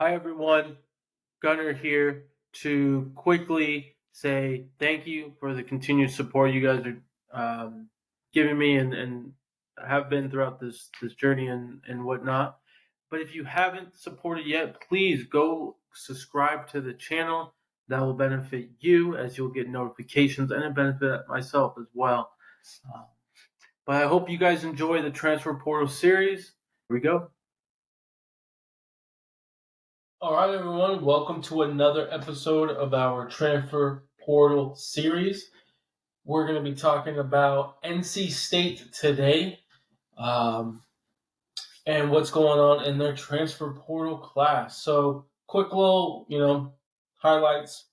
Hi, everyone. Gunner here to quickly say thank you for the continued support you guys are giving me and have been throughout this journey and whatnot. But if you haven't supported yet, please go subscribe to the channel. That will benefit you as you'll get notifications and it benefit myself as well. Um, but I hope you guys enjoy the Transfer Portal series. Here we go. All right, everyone. Welcome to another episode of our Transfer Portal series. We're going to be talking about NC State today and what's going on in their Transfer Portal class. So, quick little, highlights.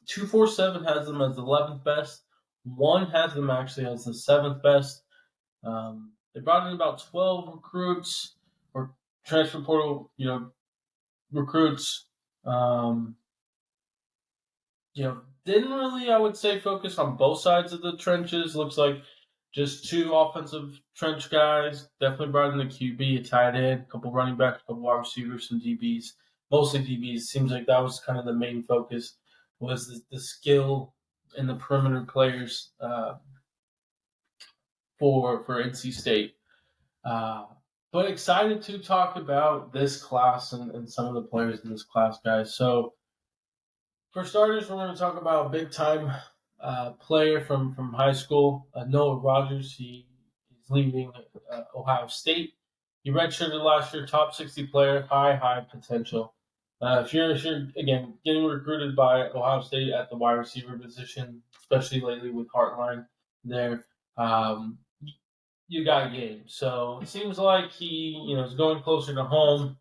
247 has them as the 11th best. One has them actually as the 7th best. They brought in about 12 recruits or Transfer Portal, recruits. Um, didn't really, I would say, focus on both sides of the trenches. Looks like just two offensive trench guys. Definitely brought in a QB, a tight end, a couple running backs, a couple wide receivers, some DBs. Mostly DBs. Seems like that was kind of the main focus, was the skill and the perimeter players for NC State. But excited to talk about this class and some of the players in this class, guys. So, for starters, we're going to talk about a big-time player from high school, Noah Rogers. He's leaving Ohio State. He redshirted last year, top 60 player, high potential. If you're again getting recruited by Ohio State at the wide receiver position, especially lately with Hartline there, you got game. So it seems like he is going closer to home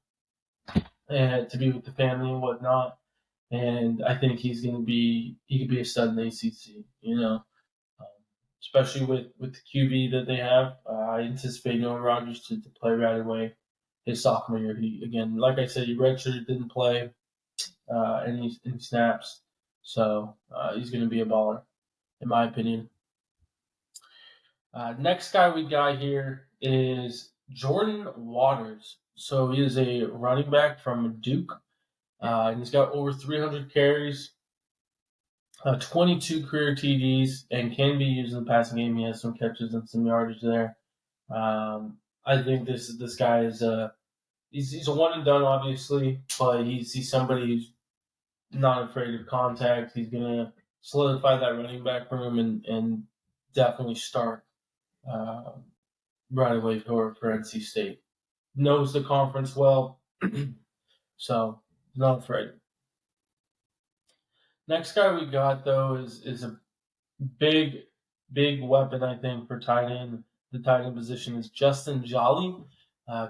and to be with the family and whatnot. And I think he could be a stud in the ACC, um, especially with the QB that they have. I anticipate Noah Rogers to play right away his sophomore year. He, again, like I said, he redshirted, didn't play any snaps. So he's going to be a baller, in my opinion. Next guy we got here is Jordan Waters. So he is a running back from Duke. And he's got over 300 carries, 22 career TDs, and can be used in the passing game. He has some catches and some yardage there. I think this guy is he's a one and done, obviously, but he's somebody who's not afraid of contact. He's gonna solidify that running back room and definitely start right away for NC State. Knows the conference well, so not afraid. Next guy we got though is a big weapon, I think, for tight end. The tight end position is Justin Jolly.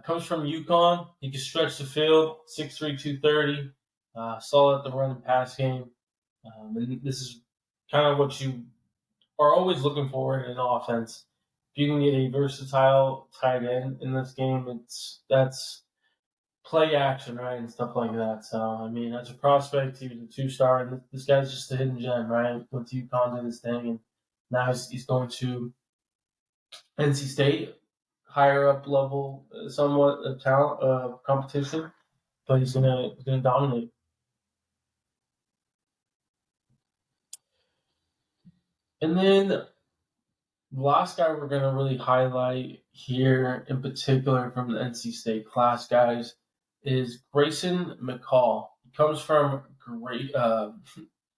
Comes from UConn. He can stretch the field, 6'3", 230. Solid at the run and pass game. And this is kind of what you are always looking for in an offense. If you can get a versatile tight end in this game, that's play action, right, and stuff like that. So, I mean, as a prospect, he was a 2-star, and this guy's just a hidden gem, right? Went to UConn, did his thing, and now he's going to NC State, higher up level, somewhat of talent, competition, but he's gonna dominate. And then the last guy we're gonna really highlight here, in particular from the NC State class, guys, is Grayson McCall. He comes from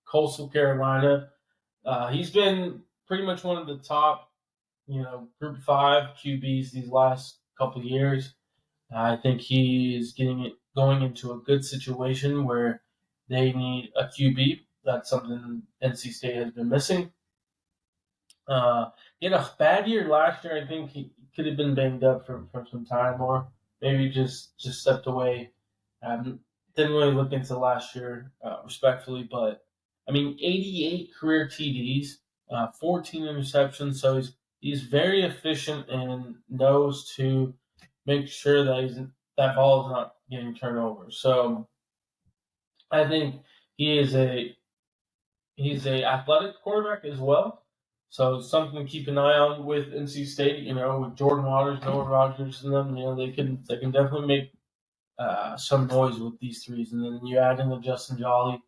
Coastal Carolina. He's been pretty much one of the top, Group 5 QBs these last couple of years. I think he is going into a good situation where they need a QB. That's something NC State has been missing. He had a bad year last year. I think he could have been banged up for some time, or maybe just stepped away. Didn't really look into last year, respectfully, but I mean, 88 career TDs, 14 interceptions. So he's very efficient and knows to make sure that that ball is not getting turned over. So I think he's a athletic quarterback as well. So something to keep an eye on with NC State. With Jordan Waters, Noah Rogers, and them. They can definitely make some noise with these threes. And then you add in the Justin Jolly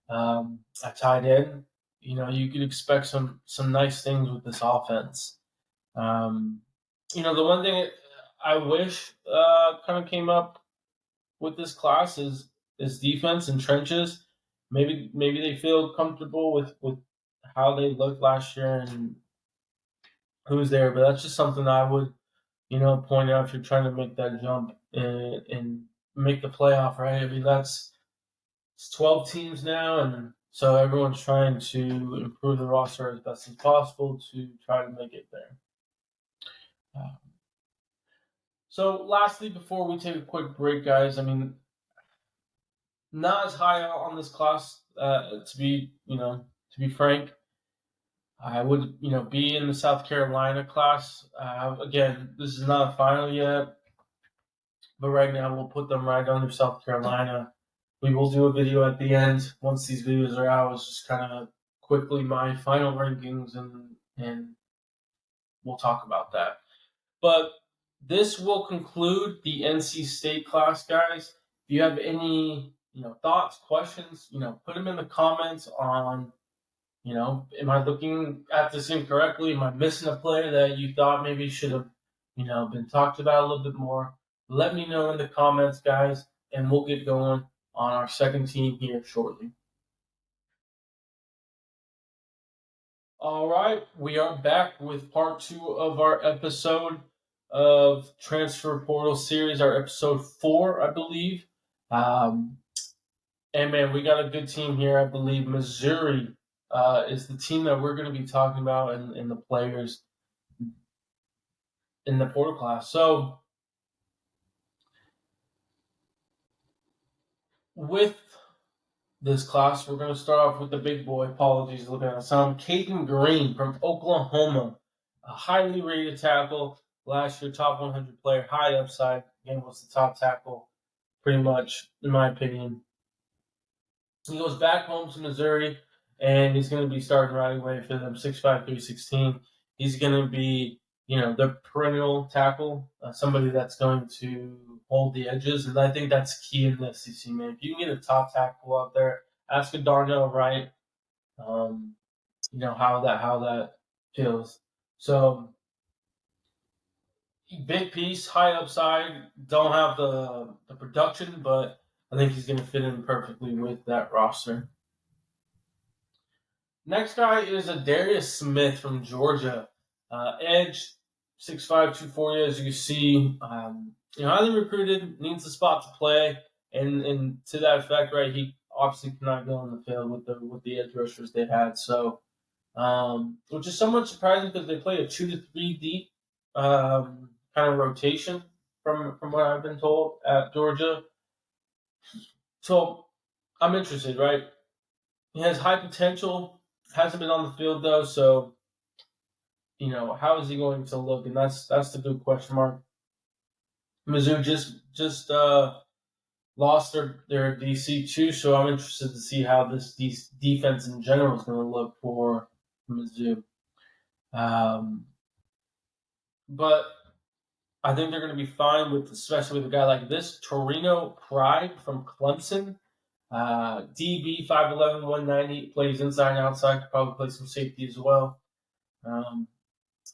at tight end. You could expect some nice things with this offense. The one thing I wish kind of came up with this class is defense and trenches. Maybe they feel comfortable with how they looked last year and who's there, but that's just something I would point out if you're trying to make that jump and make the playoff, right? I mean, it's 12 teams now, and so everyone's trying to improve the roster as best as possible to try to make it there. So, lastly, before we take a quick break, guys, I mean, not as high on this class, to be frank. I would, be in the South Carolina class. Again, this is not a final yet, but right now we'll put them right under South Carolina. We will do a video at the end once these videos are out. It's just kind of quickly my final rankings, and we'll talk about that. But this will conclude the NC State class, guys. If you have any thoughts, questions, put them in the comments on. Am I looking at this incorrectly? Am I missing a player that you thought maybe should have, been talked about a little bit more? Let me know in the comments, guys, and we'll get going on our second team here shortly. All right, we are back with part 2 of our episode of Transfer Portal Series, our episode 4, I believe. And man, we got a good team here. I believe Missouri is the team that we're going to be talking about and the players in the portal class. So, with this class, we're going to start off with the big boy. Apologies, looking at some Caden Green from Oklahoma, a highly rated tackle. Last year, top 100 player, high upside. Again, was the top tackle, pretty much, in my opinion. He goes back home to Missouri, and he's going to be starting right away for them, 6'5", 316. He's going to be, the perennial tackle, somebody that's going to hold the edges, and I think that's key in the SEC, man. If you can get a top tackle out there, ask a Darnell Wright, how that feels. So, big piece, high upside, don't have the production, but I think he's going to fit in perfectly with that roster. Next guy is a Darius Smith from Georgia. Edge, 6'5", 240, as you can see. Highly recruited, needs a spot to play. And to that effect, right, he obviously cannot go on the field with the edge rushers they had. So, which is somewhat surprising because they play a 2 to 3 deep kind of rotation from what I've been told at Georgia. So, I'm interested, right? He has high potential. Hasn't been on the field though, so how is he going to look? And that's the good question mark. Mizzou just lost their DC too, so I'm interested to see how this defense in general is going to look for Mizzou. But I think they're going to be fine especially with a guy like this, Torino Pride from Clemson. DB, 5'11", 190, plays inside and outside, could probably play some safety as well.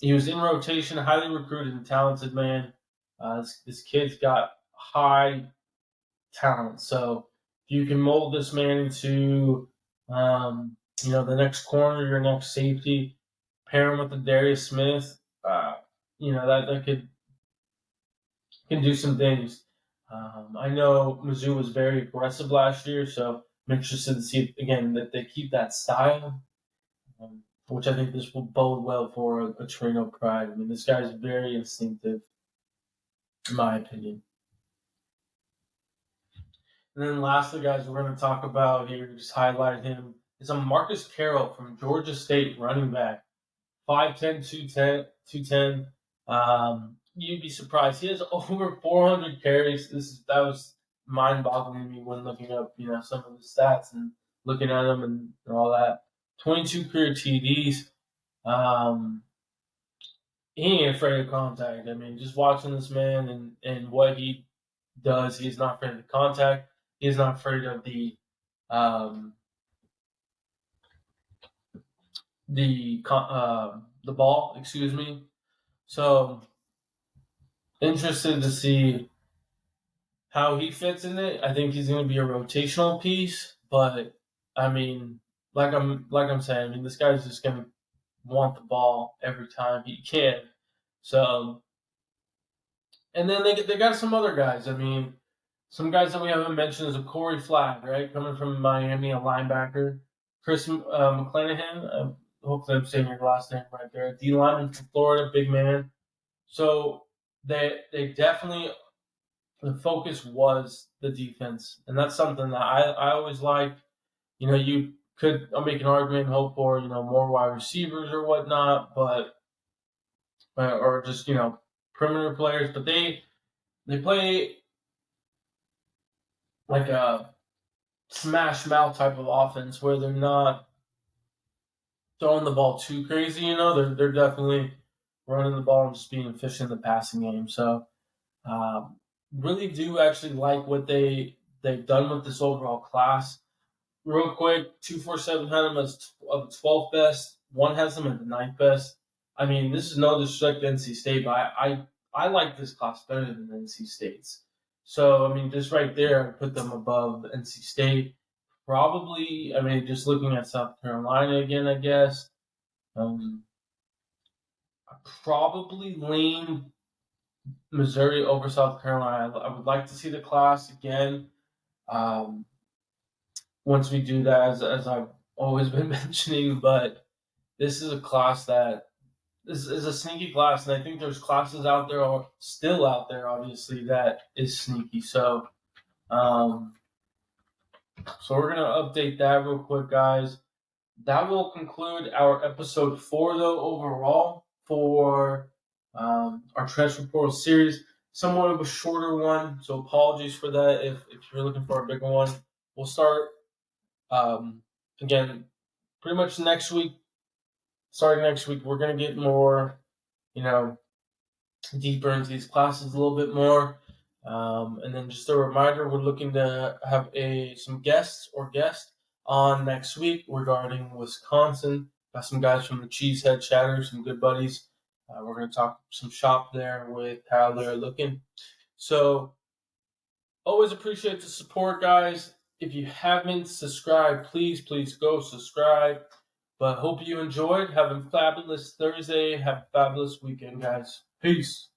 He was in rotation, highly recruited and talented man. This kid's got high talent. So if you can mold this man into, the next corner, your next safety, pair him with the Darius Smith, that can do some things. I know Mizzou was very aggressive last year, so I'm interested to see, again, that they keep that style, which I think this will bode well for a Torino Pride. I mean, this guy's very instinctive, in my opinion. And then lastly, guys, we're going to talk about here, just highlight him, is a Marcus Carroll from Georgia State, running back, 5'10", 210. You'd be surprised. He has over 400 carries. That was mind-boggling to me when looking up, some of the stats and looking at him and all that. 22 career TDs. He ain't afraid of contact. I mean, just watching this man and what he does. He's not afraid of the contact. He's not afraid of the ball. Excuse me. So interested to see how he fits in it. I think he's going to be a rotational piece, but I mean, like I'm saying, I mean, this guy's just going to want the ball every time he can. So, and then they got some other guys. I mean, some guys that we haven't mentioned is a Corey Flagg, right, coming from Miami, a linebacker. Chris McClanahan, hopefully I'm saying your last name right there. D lineman from Florida, big man. So they definitely, the focus was the defense, and that's something that I always like. You know, you could make an argument and hope for more wide receivers or whatnot, but or just perimeter players, but they play like a smash mouth type of offense where they're not throwing the ball too crazy. They're definitely running the ball and just being efficient in the passing game. So really do actually like what they've done with this overall class. Real quick, 247 had them as of the 12th best. One has them at the 9th best. I mean, this is no disrespect to NC State, but I like this class better than NC State's. So, I mean, just right there, I put them above NC State. Probably, I mean, just looking at South Carolina again, I guess. I probably lean Missouri over South Carolina. I would like to see the class again. Once we do that, as I've always been mentioning, but this is a class that this is a sneaky class, and I think there's classes out there or still out there, obviously, that is sneaky. So, so we're gonna update that real quick, guys. That will conclude our episode 4, though, overall for our transfer portal series. Somewhat of a shorter one, so apologies for that if you're looking for a bigger one. We'll start again pretty much next week. Starting next week, we're going to get more, deeper into these classes a little bit more. And then just a reminder, we're looking to have some guests on next week regarding Wisconsin. Got some guys from the Cheesehead Chatter, some good buddies. We're going to talk some shop there with how they're looking. So always appreciate the support, guys. If you haven't subscribed, please go subscribe. But hope you enjoyed. Have a fabulous Thursday. Have a fabulous weekend, guys. Peace.